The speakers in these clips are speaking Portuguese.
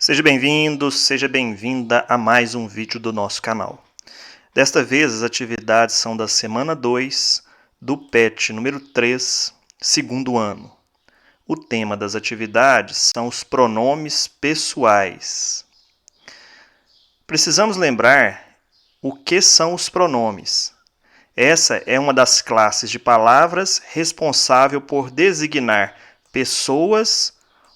Seja bem-vindo, seja bem-vinda a mais um vídeo do nosso canal. Desta vez, as atividades são da semana 2 do PET número 3, segundo ano. O tema das atividades são os pronomes pessoais. Precisamos lembrar o que são os pronomes. Essa é uma das classes de palavras responsável por designar pessoas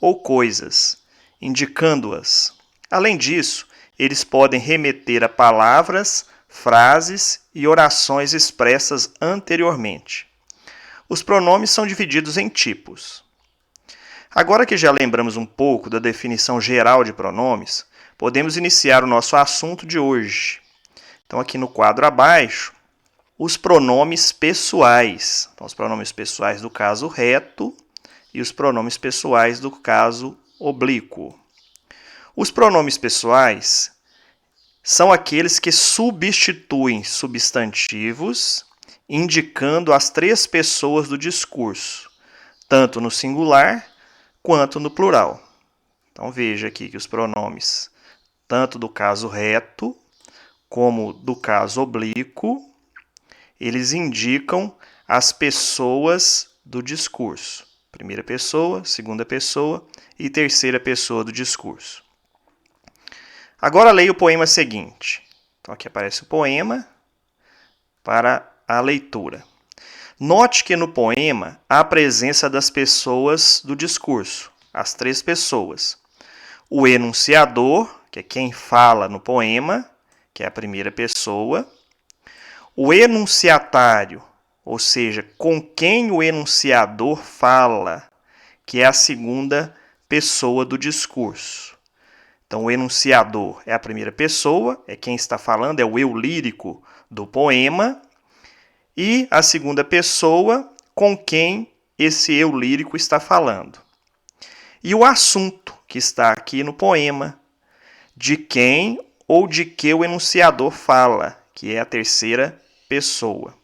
ou coisas, indicando-as. Além disso, eles podem remeter a palavras, frases e orações expressas anteriormente. Os pronomes são divididos em tipos. Agora que já lembramos um pouco da definição geral de pronomes, podemos iniciar o nosso assunto de hoje. Então, aqui no quadro abaixo, os pronomes pessoais. Então, os pronomes pessoais do caso reto e os pronomes pessoais do caso oblíquo. Os pronomes pessoais são aqueles que substituem substantivos, indicando as três pessoas do discurso, tanto no singular quanto no plural. Então veja aqui que os pronomes, tanto do caso reto como do caso oblíquo, eles indicam as pessoas do discurso. Primeira pessoa, segunda pessoa e terceira pessoa do discurso. Agora leia o poema seguinte. Então aqui aparece o poema para a leitura. Note que no poema há a presença das pessoas do discurso, as três pessoas. O enunciador, que é quem fala no poema, que é a primeira pessoa. O enunciatário, ou seja, com quem o enunciador fala, que é a segunda pessoa do discurso. Então, o enunciador é a primeira pessoa, é quem está falando, é o eu lírico do poema. E a segunda pessoa, com quem esse eu lírico está falando. E o assunto que está aqui no poema, de quem ou de que o enunciador fala, que é a terceira pessoa.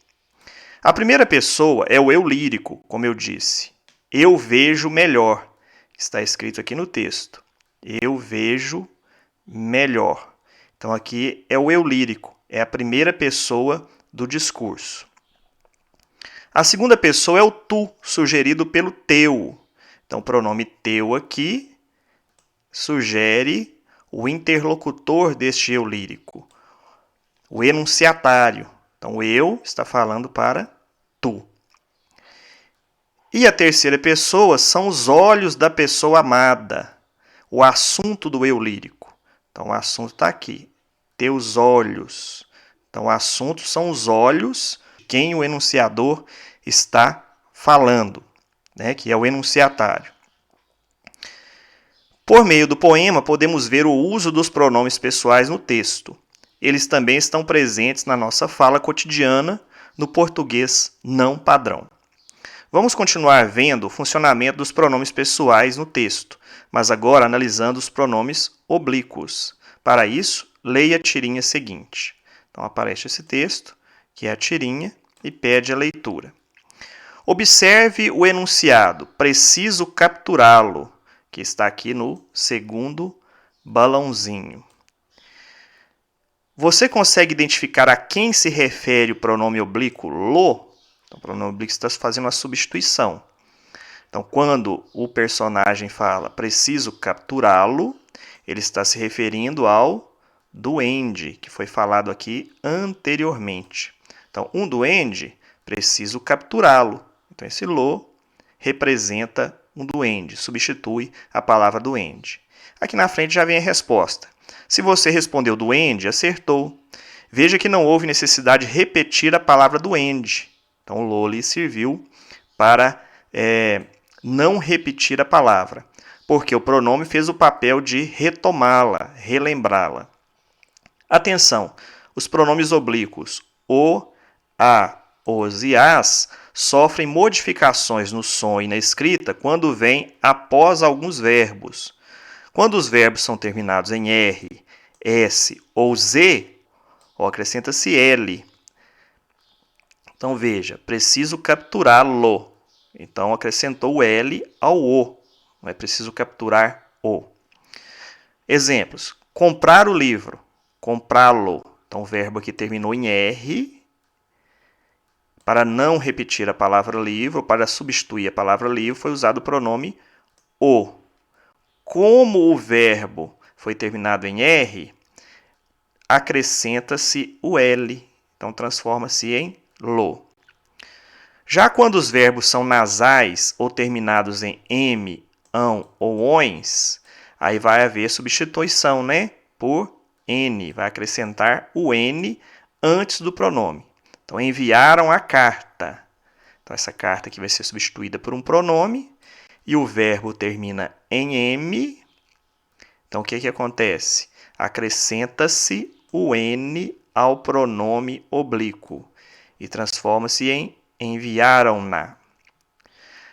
A primeira pessoa é o eu lírico, como eu disse. Eu vejo melhor. Está escrito aqui no texto. Eu vejo melhor. Então aqui é o eu lírico, é a primeira pessoa do discurso. A segunda pessoa é o tu, sugerido pelo teu. Então o pronome teu aqui sugere o interlocutor deste eu lírico, o enunciatário. Então, o eu está falando para tu. E a terceira pessoa são os olhos da pessoa amada, o assunto do eu lírico. Então, o assunto está aqui, teus olhos. Então, o assunto são os olhos de quem o enunciador está falando, né, que é o enunciatário. Por meio do poema, podemos ver o uso dos pronomes pessoais no texto. Eles também estão presentes na nossa fala cotidiana, no português não padrão. Vamos continuar vendo o funcionamento dos pronomes pessoais no texto, mas agora analisando os pronomes oblíquos. Para isso, leia a tirinha seguinte. Então aparece esse texto, que é a tirinha, e pede a leitura. Observe o enunciado, preciso capturá-lo, que está aqui no segundo balãozinho. Você consegue identificar a quem se refere o pronome oblíquo lo? Então, o pronome oblíquo está fazendo uma substituição. Então, quando o personagem fala preciso capturá-lo, ele está se referindo ao duende, que foi falado aqui anteriormente. Então, um duende, preciso capturá-lo. Então, esse lo representa um duende, substitui a palavra duende. Aqui na frente já vem a resposta. Se você respondeu duende, acertou. Veja que não houve necessidade de repetir a palavra duende. Então, o lo lhe serviu para não repetir a palavra, porque o pronome fez o papel de retomá-la, relembrá-la. Atenção, os pronomes oblíquos o, a, os e as sofrem modificações no som e na escrita quando vêm após alguns verbos. Quando os verbos são terminados em R, S ou Z, acrescenta-se L. Então, veja, preciso capturá-lo. Então, acrescentou o L ao O. Não é preciso capturar o. Exemplos. Comprar o livro. Comprá-lo. Então, o verbo aqui terminou em R. Para não repetir a palavra livro, para substituir a palavra livro, foi usado o pronome o. Como o verbo foi terminado em R, acrescenta-se o L. Então, transforma-se em lo. Já quando os verbos são nasais ou terminados em M, ão ou ões, aí vai haver substituição, né? Por N. Vai acrescentar o N antes do pronome. Então, enviaram a carta. Então, essa carta aqui vai ser substituída por um pronome. E o verbo termina em M. Então, o que acontece? Acrescenta-se o N ao pronome oblíquo e transforma-se em enviaram-na.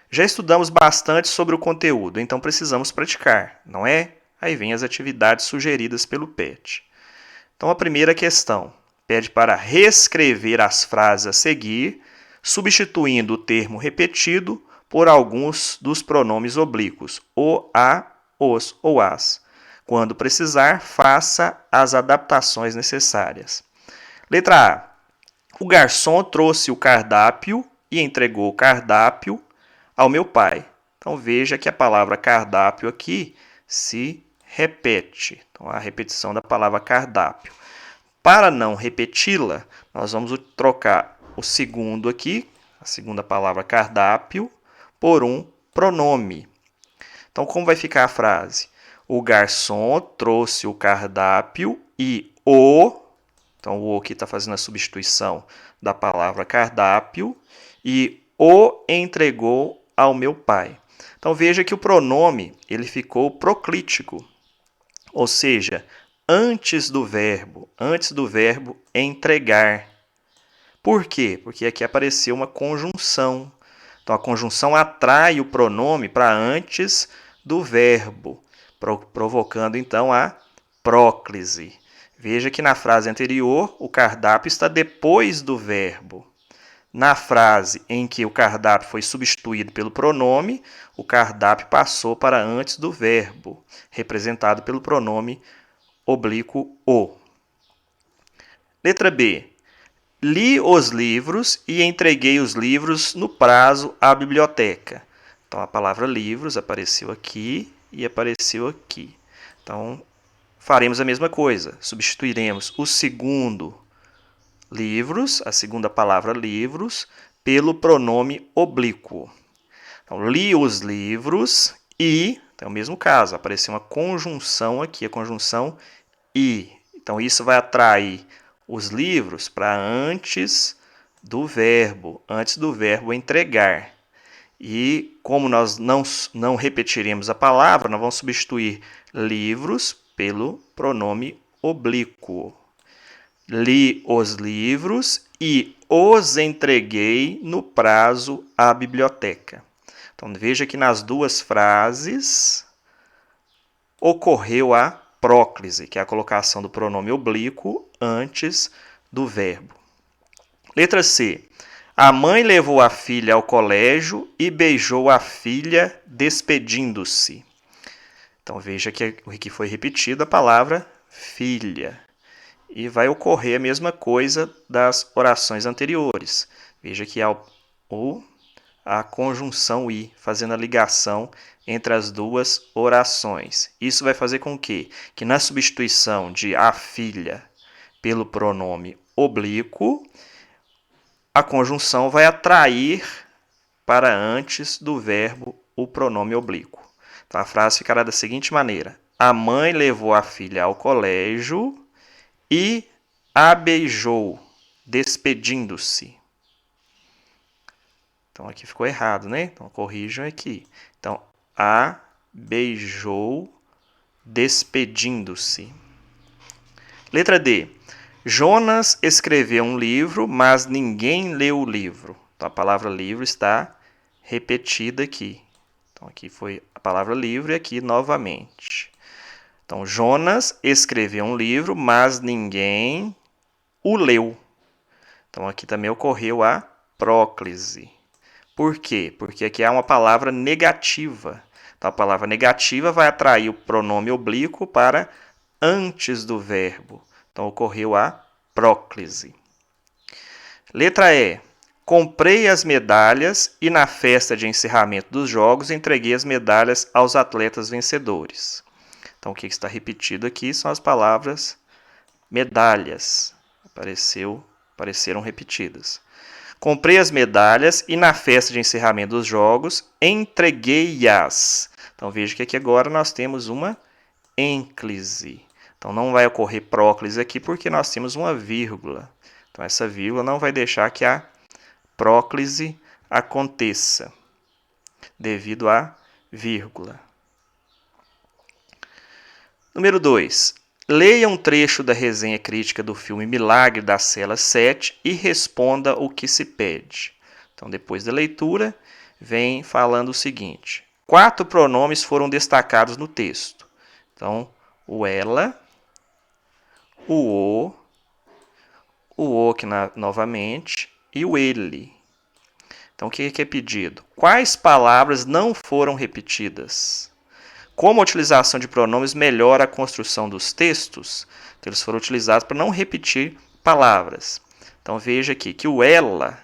Já estudamos bastante sobre o conteúdo, então precisamos praticar, não é? Aí vem as atividades sugeridas pelo PET. Então, a primeira questão pede para reescrever as frases a seguir, substituindo o termo repetido por alguns dos pronomes oblíquos, o, a, os ou as. Quando precisar, faça as adaptações necessárias. Letra A. O garçom trouxe o cardápio e entregou o cardápio ao meu pai. Então, veja que a palavra cardápio aqui se repete. Então, a repetição da palavra cardápio. Para não repeti-la, nós vamos trocar o segundo aqui, a segunda palavra cardápio, por um pronome. Então, como vai ficar a frase? O garçom trouxe o cardápio e o... Então, o aqui está fazendo a substituição da palavra cardápio e o entregou ao meu pai. Então, veja que o pronome ele ficou proclítico, ou seja, antes do verbo entregar. Por quê? Porque aqui apareceu uma conjunção. Então, a conjunção atrai o pronome para antes do verbo, provocando, então, a próclise. Veja que na frase anterior, o cardápio está depois do verbo. Na frase em que o cardápio foi substituído pelo pronome, o cardápio passou para antes do verbo, representado pelo pronome oblíquo o. Letra B. Li os livros e entreguei os livros no prazo à biblioteca. Então, a palavra livros apareceu aqui e apareceu aqui. Então, faremos a mesma coisa. Substituiremos o segundo livros, a segunda palavra livros, pelo pronome oblíquo. Então, li os livros e, então, é o mesmo caso, apareceu uma conjunção aqui, a conjunção e. Então, isso vai atrair os livros para antes do verbo entregar. E como nós não repetiremos a palavra, nós vamos substituir livros pelo pronome oblíquo. Li os livros e os entreguei no prazo à biblioteca. Então, veja que nas duas frases ocorreu a próclise, que é a colocação do pronome oblíquo antes do verbo. Letra C. A mãe levou a filha ao colégio e beijou a filha despedindo-se. Então, veja que aqui foi repetida a palavra filha. E vai ocorrer a mesma coisa das orações anteriores. Veja que há a conjunção i, fazendo a ligação entre as duas orações. Isso vai fazer com que na substituição de a filha pelo pronome oblíquo, a conjunção vai atrair para antes do verbo o pronome oblíquo. Então, a frase ficará da seguinte maneira. A mãe levou a filha ao colégio e a beijou, despedindo-se. Então, aqui ficou errado, né? Então, corrijam aqui. Então, a beijou, despedindo-se. Letra D. Jonas escreveu um livro, mas ninguém leu o livro. Então, a palavra livro está repetida aqui. Então, aqui foi a palavra livro e aqui novamente. Então, Jonas escreveu um livro, mas ninguém o leu. Então, aqui também ocorreu a próclise. Por quê? Porque aqui há uma palavra negativa. Então, a palavra negativa vai atrair o pronome oblíquo para antes do verbo. Então, ocorreu a próclise. Letra E. Comprei as medalhas e na festa de encerramento dos jogos entreguei as medalhas aos atletas vencedores. Então, o que está repetido aqui são as palavras medalhas. Apareceram repetidas. Comprei as medalhas e na festa de encerramento dos jogos entreguei-as. Então, veja que aqui agora nós temos uma ênclise. Então, não vai ocorrer próclise aqui porque nós temos uma vírgula. Então, essa vírgula não vai deixar que a próclise aconteça devido à vírgula. Número 2. Leia um trecho da resenha crítica do filme Milagre da Cela 7 e responda o que se pede. Então, depois da leitura, vem falando o seguinte. 4 pronomes foram destacados no texto. Então, o ela, o que novamente, e o ele. Então, o que é pedido? Quais palavras não foram repetidas? Como a utilização de pronomes melhora a construção dos textos, então eles foram utilizados para não repetir palavras. Então, veja aqui que o ela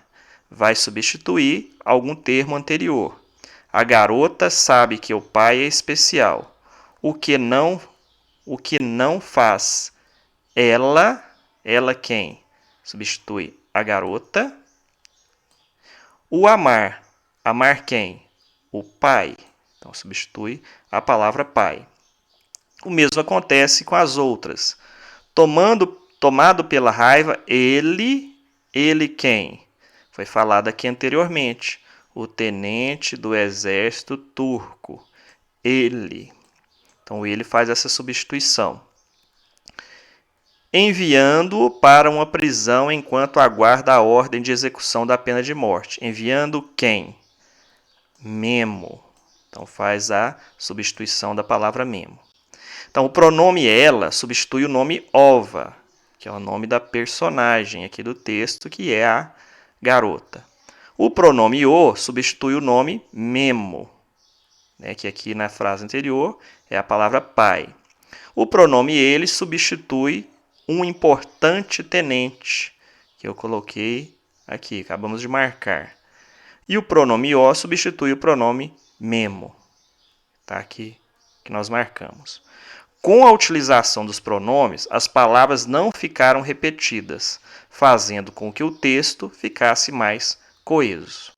vai substituir algum termo anterior. A garota sabe que o pai é especial. O que não faz? Ela quem? Substitui a garota. O amar quem? O pai. Então, substitui a palavra pai. O mesmo acontece com as outras. Tomado pela raiva, ele quem? Foi falado aqui anteriormente. O tenente do exército turco. Ele. Então, ele faz essa substituição. Enviando-o para uma prisão enquanto aguarda a ordem de execução da pena de morte. Enviando quem? Memo. Então, faz a substituição da palavra memo. Então, o pronome ela substitui o nome ova, que é o nome da personagem aqui do texto, que é a garota. O pronome o substitui o nome memo, né, que aqui na frase anterior é a palavra pai. O pronome ele substitui um importante tenente, que eu coloquei aqui, acabamos de marcar. E o pronome o substitui o pronome memo. Tá aqui que nós marcamos. Com a utilização dos pronomes, as palavras não ficaram repetidas, fazendo com que o texto ficasse mais coeso.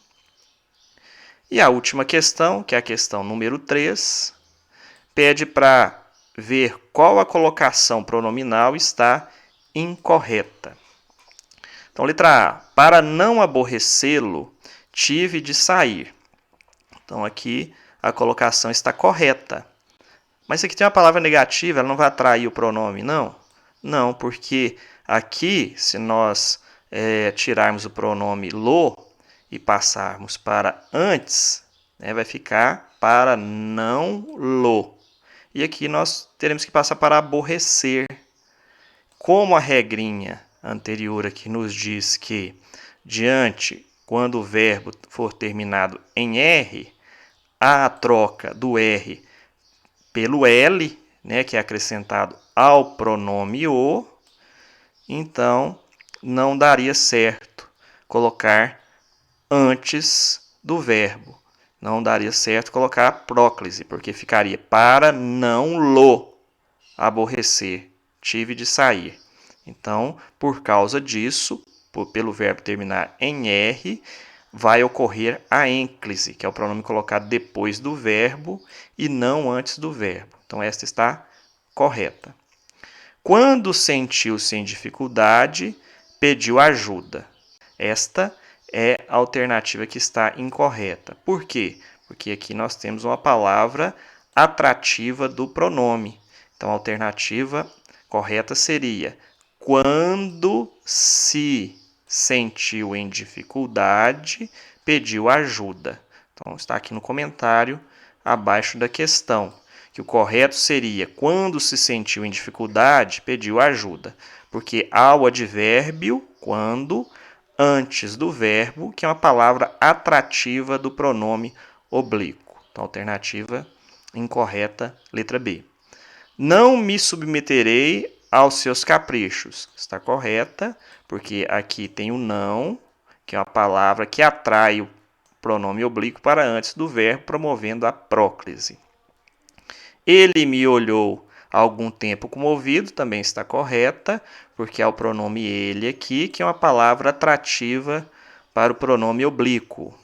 E a última questão, que é a questão número 3, pede para ver qual a colocação pronominal está incorreta. Então, letra A. Para não aborrecê-lo, tive de sair. Então, aqui a colocação está correta. Mas se aqui tem uma palavra negativa, ela não vai atrair o pronome, não? Não, porque aqui, se nós tirarmos o pronome lo e passarmos para antes, né, vai ficar para não lo. E aqui nós teremos que passar para aborrecer. Como a regrinha anterior aqui nos diz que quando o verbo for terminado em R, há a troca do R pelo L, né, que é acrescentado ao pronome o, então não daria certo colocar antes do verbo. Não daria certo colocar a próclise, porque ficaria para não lo aborrecer, tive de sair. Então, por causa disso, pelo verbo terminar em R, vai ocorrer a ênclise, que é o pronome colocado depois do verbo e não antes do verbo. Então, esta está correta. Quando sentiu-se em dificuldade, pediu ajuda. Esta é a alternativa que está incorreta. Por quê? Porque aqui nós temos uma palavra atrativa do pronome. Então, a alternativa correta seria quando se sentiu em dificuldade, pediu ajuda. Então, está aqui no comentário abaixo da questão, que o correto seria quando se sentiu em dificuldade, pediu ajuda, porque há o advérbio quando antes do verbo, que é uma palavra atrativa do pronome oblíquo. Então, a alternativa Incorreta, letra B. Não me submeterei aos seus caprichos. Está correta, porque aqui tem o não, que é uma palavra que atrai o pronome oblíquo para antes do verbo, promovendo a próclise. Ele me olhou há algum tempo comovido, também está correta, porque há o pronome ele aqui, que é uma palavra atrativa para o pronome oblíquo,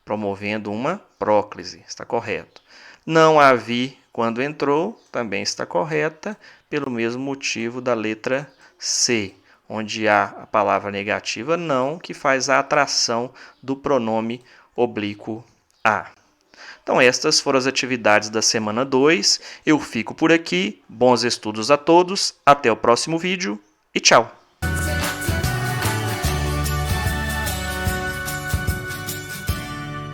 promovendo uma próclise. Está correto. Não a vi quando entrou, também está correta, pelo mesmo motivo da letra C, onde há a palavra negativa não, que faz a atração do pronome oblíquo a. Então, estas foram as atividades da semana 2. Eu fico por aqui. Bons estudos a todos. Até o próximo vídeo e tchau!